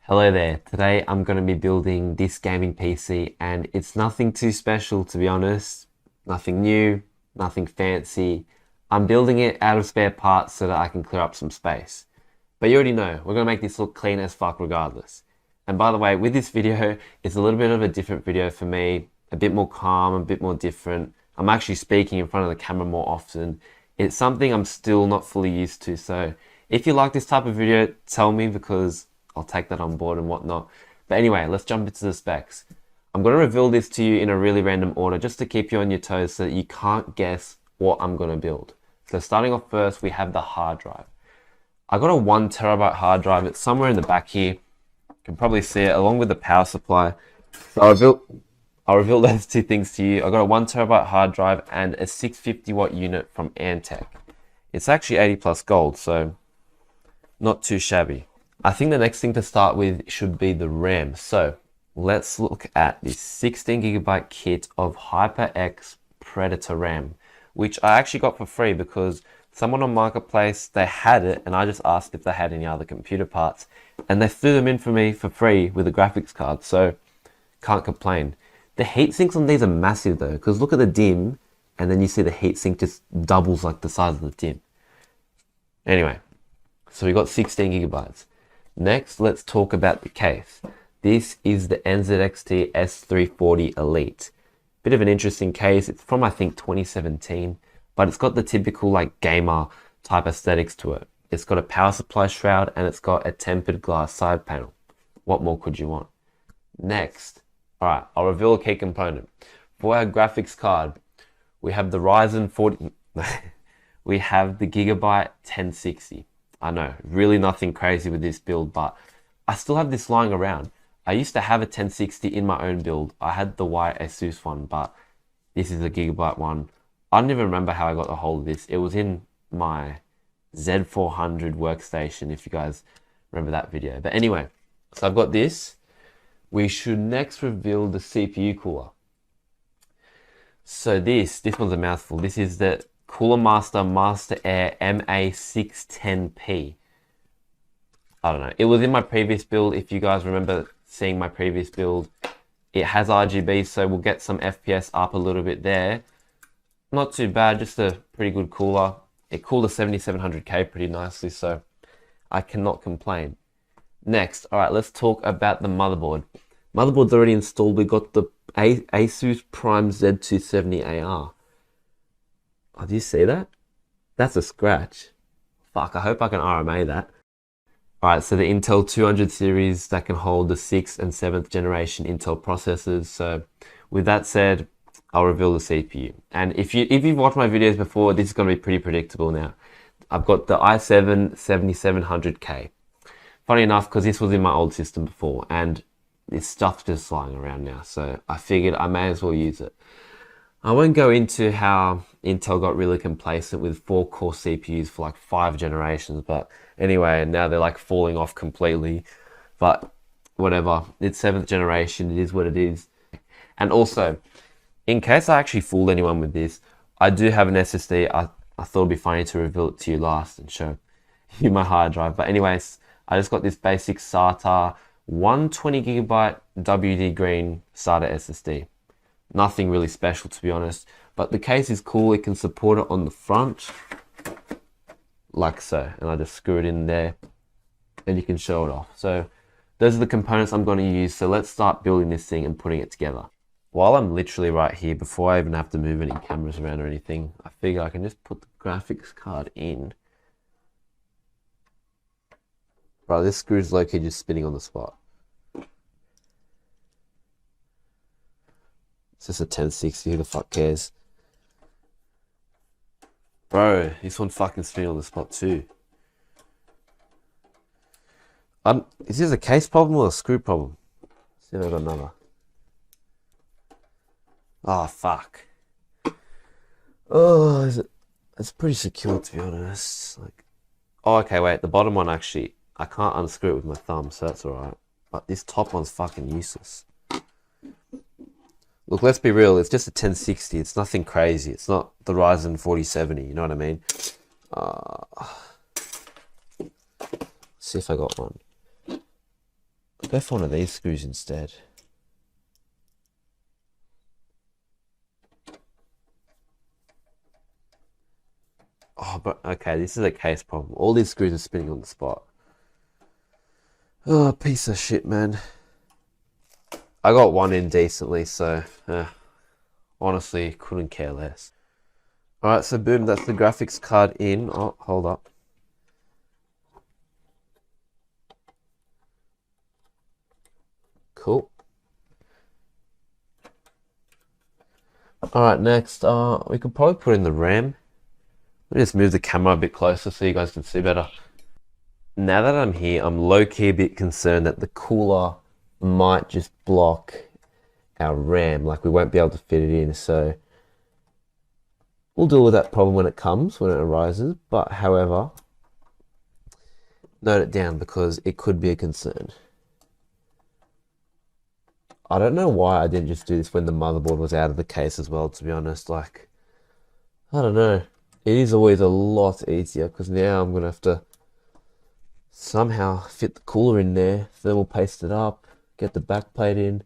Hello there. Today I'm going to be building this gaming PC and it's nothing too special, to be honest. Nothing new, nothing fancy. I'm building it out of spare parts so that I can clear up some space. But you already know, we're going to make this look clean as fuck regardless. And by the way, with this video, it's a little bit of a different video for me. A bit more calm, a bit more different. I'm actually speaking in front of the camera more often. It's something I'm still not fully used to. So if you like this type of video, tell me because I'll take that on board and whatnot. But anyway, let's jump into the specs. I'm going to reveal this to you in a really random order just to keep you on your toes so that you can't guess what I'm going to build. So starting off first, we have the hard drive. I got a 1TB hard drive. It's somewhere in the back here. You can probably see it along with the power supply. So I'll reveal those two things to you. I got a 1TB hard drive and a 650 watt unit from Antec. It's actually 80 plus gold, so not too shabby. I think the next thing to start with should be the RAM. So let's look at this 16GB kit of HyperX Predator RAM, which I actually got for free because someone on Marketplace, they had it and I just asked if they had any other computer parts and they threw them in for me for free with a graphics card, so can't complain. The heatsinks on these are massive though, because look at the DIMM and then you see the heatsink just doubles like the size of the DIMM. Anyway, so we got 16GB. Next, let's talk about the case. This is the NZXT S340 Elite. Bit of an interesting case. It's from, I think, 2017, but it's got the typical like gamer type aesthetics to it. It's got a power supply shroud and it's got a tempered glass side panel. What more could you want? Next, all right, I'll reveal a key component. For our graphics card, we have the Ryzen 40, we have the Gigabyte 1060. I know, really nothing crazy with this build, but I still have this lying around. I used to have a 1060 in my own build. I had the white Asus one, but this is a Gigabyte one. I don't even remember how I got a hold of this. It was in my Z400 workstation, if you guys remember that video. But anyway, so I've got this. We should next reveal the CPU cooler. So this one's a mouthful. This is the Cooler Master Master Air MA610P. I don't know. It was in my previous build. If you guys remember seeing my previous build, it has RGB, so we'll get some FPS up a little bit there. Not too bad, just a pretty good cooler. It cooled a 7700K pretty nicely, so I cannot complain. Next, all right, let's talk about the motherboard. Motherboard's already installed. We got the Asus Prime Z270AR. Oh, do you see that? That's a scratch. Fuck, I hope I can RMA that. Alright, so the Intel 200 series that can hold the 6th and 7th generation Intel processors. So with that said, I'll reveal the CPU. And if you've watched my videos before, this is going to be pretty predictable now. I've got the i7 7700K. Funny enough, because this was in my old system before, and this stuff's just lying around now. So I figured I may as well use it. I won't go into how Intel got really complacent with 4-core CPUs for like 5 generations, but anyway, now they're like falling off completely. But whatever, it's 7th generation, it is what it is. And also, in case I actually fooled anyone with this, I do have an SSD. I thought it'd be funny to reveal it to you last and show you my hard drive. But anyways, I just got this basic SATA 120GB WD green SATA SSD. Nothing really special, to be honest, but the case is cool. It can support it on the front like so, and I just screw it in there and you can show it off. So those are the components I'm going to use. So let's start building this thing and putting it together. While I'm literally right here, before I even have to move any cameras around or anything, I figure I can just put the graphics card in. Bro, this screw's low-key just spinning on the spot. It's just a 1060, who the fuck cares? Bro, this one fucking spinning on the spot too. Is this a case problem or a screw problem? Let's see if I've got another. Oh, fuck. Oh, it's pretty secure, to be honest. Like, oh, okay, wait, the bottom one actually, I can't unscrew it with my thumb, so that's alright. But this top one's fucking useless. Look, let's be real, it's just a 1060, it's nothing crazy. It's not the Ryzen 4070, you know what I mean? See if I got one. Go for one of these screws instead. Oh, but okay, this is a case problem. All these screws are spinning on the spot. Oh, piece of shit, man. I got one in decently, so honestly, couldn't care less. Alright, so boom, that's the graphics card in. Oh, hold up. Cool. Alright, next, we could probably put in the RAM. Let me just move the camera a bit closer so you guys can see better. Now that I'm here, I'm low-key a bit concerned that the cooler might just block our RAM. Like, we won't be able to fit it in, so we'll deal with that problem when it comes, when it arises. But, however, note it down because it could be a concern. I don't know why I didn't just do this when the motherboard was out of the case as well, to be honest. Like, I don't know. It is always a lot easier because now I'm going to have to somehow fit the cooler in there, thermal paste it up, get the back plate in.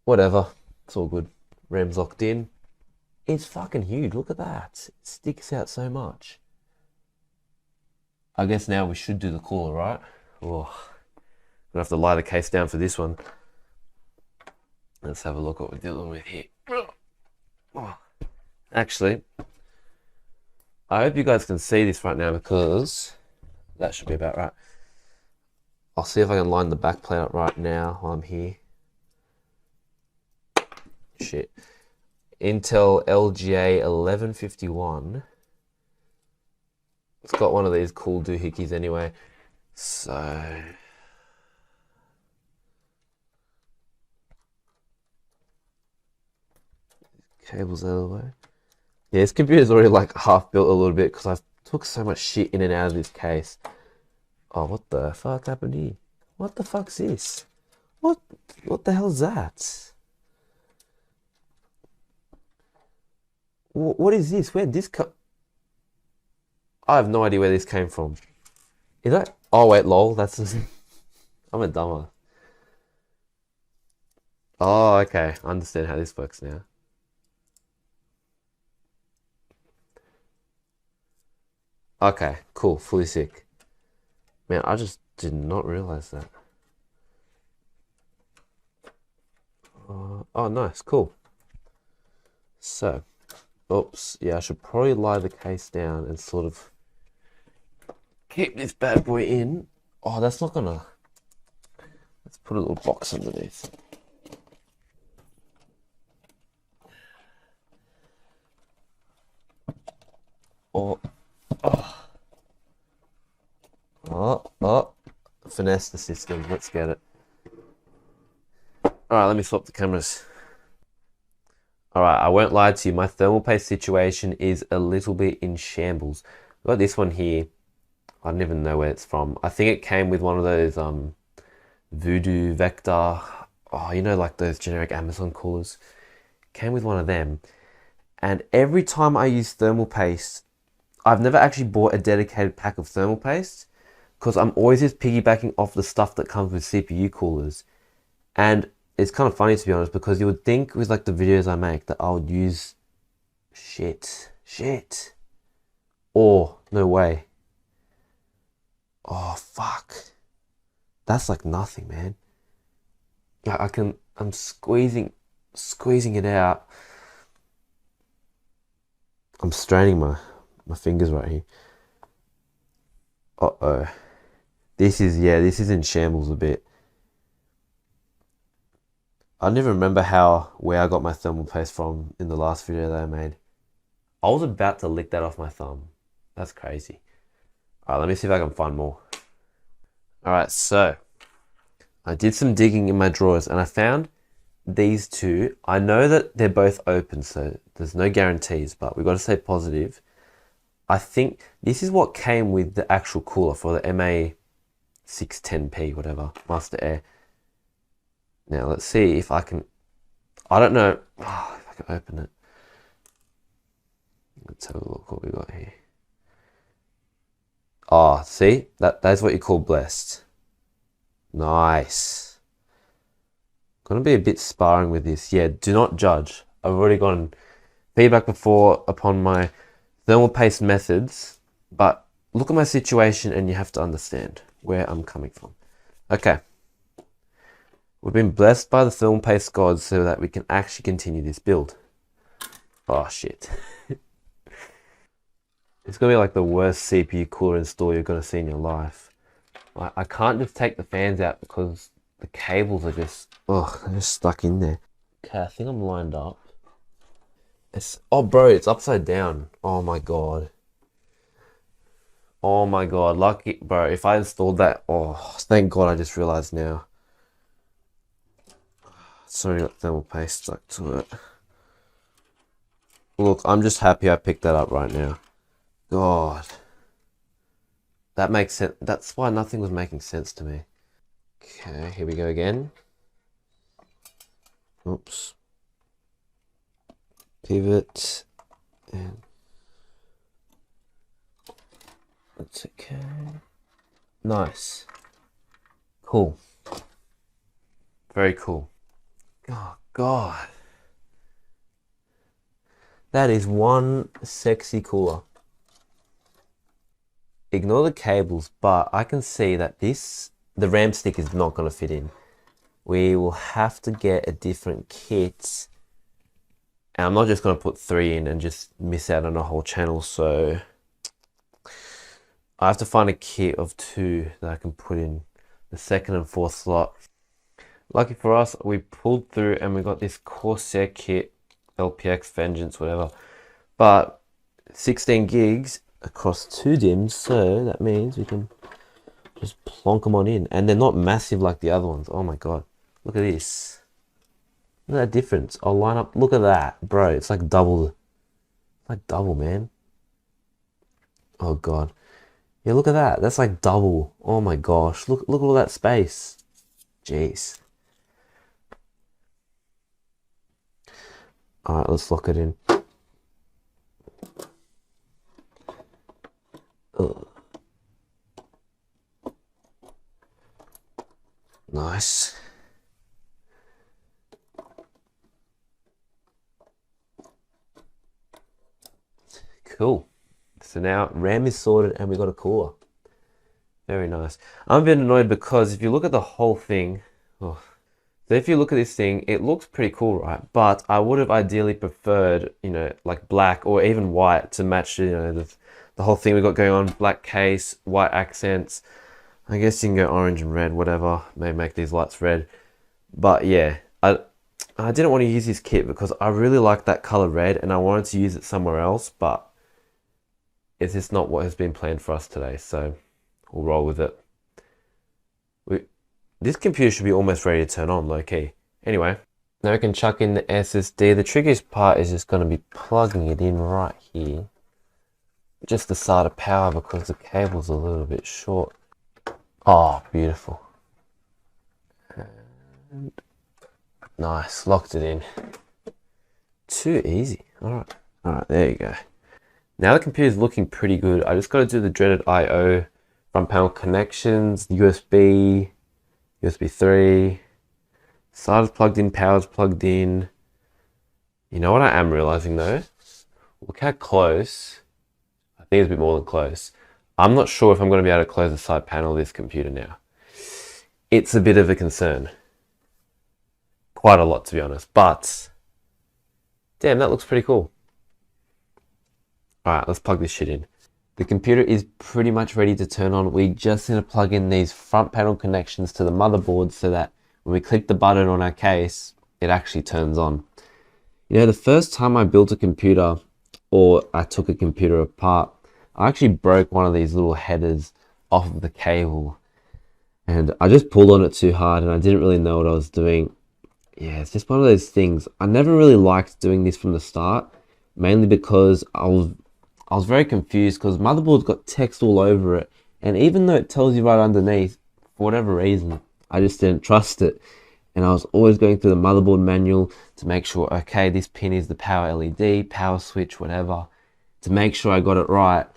Whatever. It's all good. RAM's locked in. It's fucking huge. Look at that. It sticks out so much. I guess now we should do the cooler, right? Oh, I'm gonna have to lie the case down for this one. Let's have a look what we're dealing with here. Oh. Actually, I hope you guys can see this right now because that should be about right. I'll see if I can line the back plate up right now while I'm here. Shit. Intel LGA 1151. It's got one of these cool doohickeys anyway. So cables out of the way. Yeah, this computer's already like half built a little bit because I've took so much shit in and out of this case. Oh, what the fuck happened here? What the fuck's this? What the hell's that? What is this? Where'd this come? I have no idea where this came from. Is that? Oh wait, lol. That's. I'm a dumber. Oh, okay. I understand how this works now. Okay, cool. Fully sick. Man, I just did not realize that. Oh, nice. Cool. So, oops. Yeah, I should probably lie the case down and sort of keep this bad boy in. Oh, that's not gonna. Let's put a little box underneath. Oh, finesse the system. Let's get it. All right, let me swap the cameras. All right, I won't lie to you. My thermal paste situation is a little bit in shambles. I've got this one here. I don't even know where it's from. I think it came with one of those Voodoo Vector. Oh, you know, like those generic Amazon coolers. Came with one of them. And every time I use thermal paste, I've never actually bought a dedicated pack of thermal paste because I'm always just piggybacking off the stuff that comes with CPU coolers. And it's kind of funny to be honest because you would think with like the videos I make that I would use shit. Or no way. Oh fuck. That's like nothing, man. I'm squeezing it out. I'm straining my fingers right here. Uh-oh. This is in shambles a bit. I never remember where I got my thermal paste from in the last video that I made. I was about to lick that off my thumb. That's crazy. Alright, let me see if I can find more. Alright, so I did some digging in my drawers and I found these two. I know that they're both open, so there's no guarantees, but we've got to stay positive. I think this is what came with the actual cooler for the MA610P, whatever, Master Air. Now let's see if I can, I don't know if I can open it. Let's have a look what we got here. Oh, see, that's what you call blessed. Nice. Gonna be a bit sparring with this. Yeah, do not judge. I've already gotten feedback before upon my thermal paste methods, but look at my situation and you have to understand where I'm coming from. Okay. We've been blessed by the thermal paste gods so that we can actually continue this build. Oh shit. It's gonna be like the worst CPU cooler install you're gonna see in your life. I can't just take the fans out because the cables are just, they're just stuck in there. Okay, I think I'm lined up. Oh bro, it's upside down. Oh my god. Oh my god, lucky, bro, if I installed that, thank god I just realized now. Sorry, got thermal paste stuck to it. Look, I'm just happy I picked that up right now. God. That makes sense. That's why nothing was making sense to me. Okay, here we go again. Oops. Pivot. And that's okay. Nice. Cool. Very cool. Oh, God. That is one sexy cooler. Ignore the cables, but I can see that the RAM stick is not going to fit in. We will have to get a different kit. And I'm not just going to put 3 in and just miss out on a whole channel, so I have to find a kit of 2 that I can put in the 2nd and 4th slot. Lucky for us, we pulled through and we got this Corsair kit, LPX, Vengeance, whatever. But 16 gigs across 2 DIMMs, so that means we can just plonk them on in. And they're not massive like the other ones. Oh my god. Look at this. Look at that difference. I'll line up. Look at that. Bro, it's like double. It's like double, man. Oh god. Yeah, look at that. That's like double. Oh my gosh. Look at all that space. Jeez. Alright, let's lock it in. Ugh. Nice. Cool. So now RAM is sorted and we got a cooler. Very nice. I'm a bit annoyed because if you look at the whole thing, so if you look at this thing, it looks pretty cool, right? But I would have ideally preferred, like black or even white to match, the whole thing we got going on. Black case, white accents. I guess you can go orange and red, whatever. Maybe make these lights red. But yeah, I didn't want to use this kit because I really like that color red and I wanted to use it somewhere else, but it's just not what has been planned for us today, so we'll roll with it. This computer should be almost ready to turn on, low key. Anyway, now we can chuck in the SSD. The trickiest part is just going to be plugging it in right here. Just the side of power because the cable's a little bit short. Oh, beautiful. And nice, locked it in. Too easy. Alright, there you go. Now the computer's looking pretty good. I just got to do the dreaded I/O, front panel connections, USB 3, SATA's plugged in, power's plugged in. You know what I am realizing though? Look how close, I think it's a bit more than close. I'm not sure if I'm going to be able to close the side panel of this computer now. It's a bit of a concern. Quite a lot to be honest, but damn, that looks pretty cool. Alright, let's plug this shit in. The computer is pretty much ready to turn on. We just need to plug in these front panel connections to the motherboard so that when we click the button on our case, it actually turns on. The first time I built a computer or I took a computer apart, I actually broke one of these little headers off of the cable and I just pulled on it too hard and I didn't really know what I was doing. Yeah, it's just one of those things. I never really liked doing this from the start, mainly because I was very confused because motherboard's got text all over it, and even though it tells you right underneath, for whatever reason, I just didn't trust it. And I was always going through the motherboard manual to make sure, okay, this pin is the power LED, power switch, whatever, to make sure I got it right.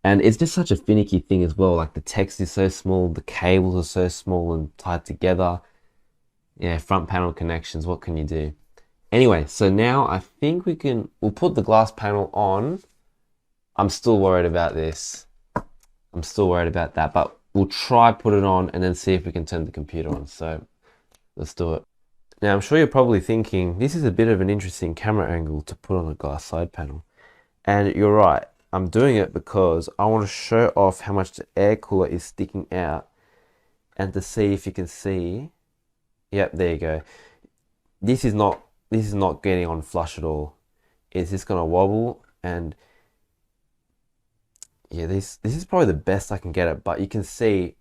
And it's just such a finicky thing as well. Like the text is so small, the cables are so small and tied together. Yeah, front panel connections, what can you do? Anyway, so now I think we'll put the glass panel on. I'm still worried about this. I'm still worried about that, but we'll try put it on and then see if we can turn the computer on. So let's do it. Now I'm sure you're probably thinking, this is a bit of an interesting camera angle to put on a glass side panel. And you're right, I'm doing it because I want to show off how much the air cooler is sticking out and to see if you can see. Yep, there you go. This is not getting on flush at all. It's just gonna wobble, and yeah, this is probably the best I can get it, but you can see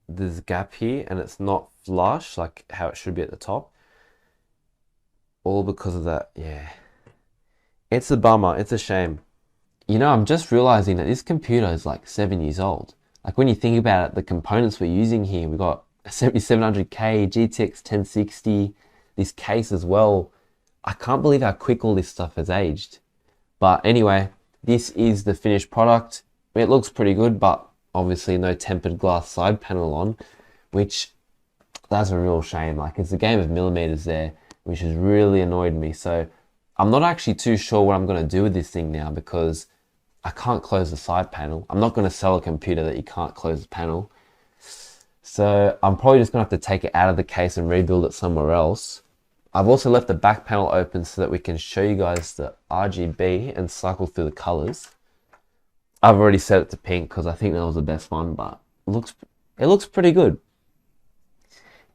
there's a gap here and it's not flush like how it should be at the top. All because of that, yeah. It's a bummer, it's a shame. You know, I'm just realizing that this computer is like 7 years old. Like when you think about it, the components we're using here, we've got a 7700K, GTX 1060, this case as well. I can't believe how quick all this stuff has aged. But anyway, this is the finished product. It looks pretty good, but obviously no tempered glass side panel on, which that's a real shame. Like it's a game of millimeters there, which has really annoyed me. So I'm not actually too sure what I'm going to do with this thing now because I can't close the side panel. I'm not going to sell a computer that you can't close the panel. So I'm probably just going to have to take it out of the case and rebuild it somewhere else. I've also left the back panel open so that we can show you guys the RGB and cycle through the colors. I've already set it to pink because I think that was the best one, but it looks pretty good.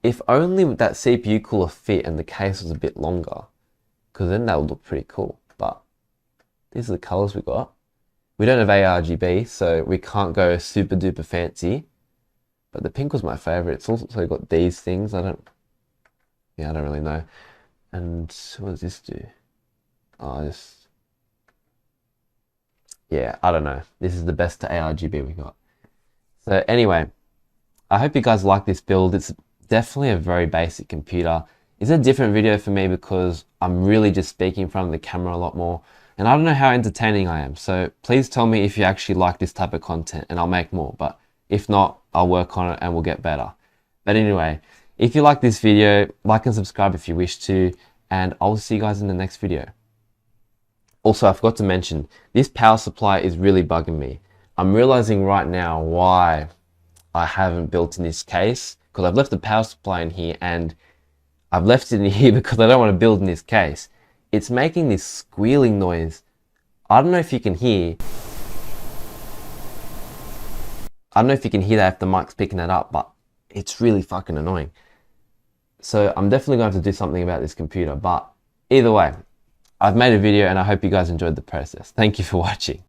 If only that CPU cooler fit and the case was a bit longer, because then that would look pretty cool. But these are the colors we got. We don't have ARGB, so we can't go super duper fancy. But the pink was my favorite. It's also got these things. I don't really know. And what does this do? Oh, yeah, I don't know. This is the best ARGB we got. So anyway, I hope you guys like this build. It's definitely a very basic computer. It's a different video for me because I'm really just speaking in front of the camera a lot more. And I don't know how entertaining I am. So please tell me if you actually like this type of content and I'll make more. But if not, I'll work on it and we'll get better. But anyway, if you like this video, like and subscribe if you wish to. And I'll see you guys in the next video. Also, I forgot to mention, this power supply is really bugging me. I'm realizing right now why I haven't built in this case, because I've left the power supply in here and I've left it in here because I don't want to build in this case. It's making this squealing noise. I don't know if you can hear. I don't know if you can hear that if the mic's picking that up, but it's really fucking annoying. So I'm definitely going to have to do something about this computer, but either way, I've made a video and I hope you guys enjoyed the process. Thank you for watching.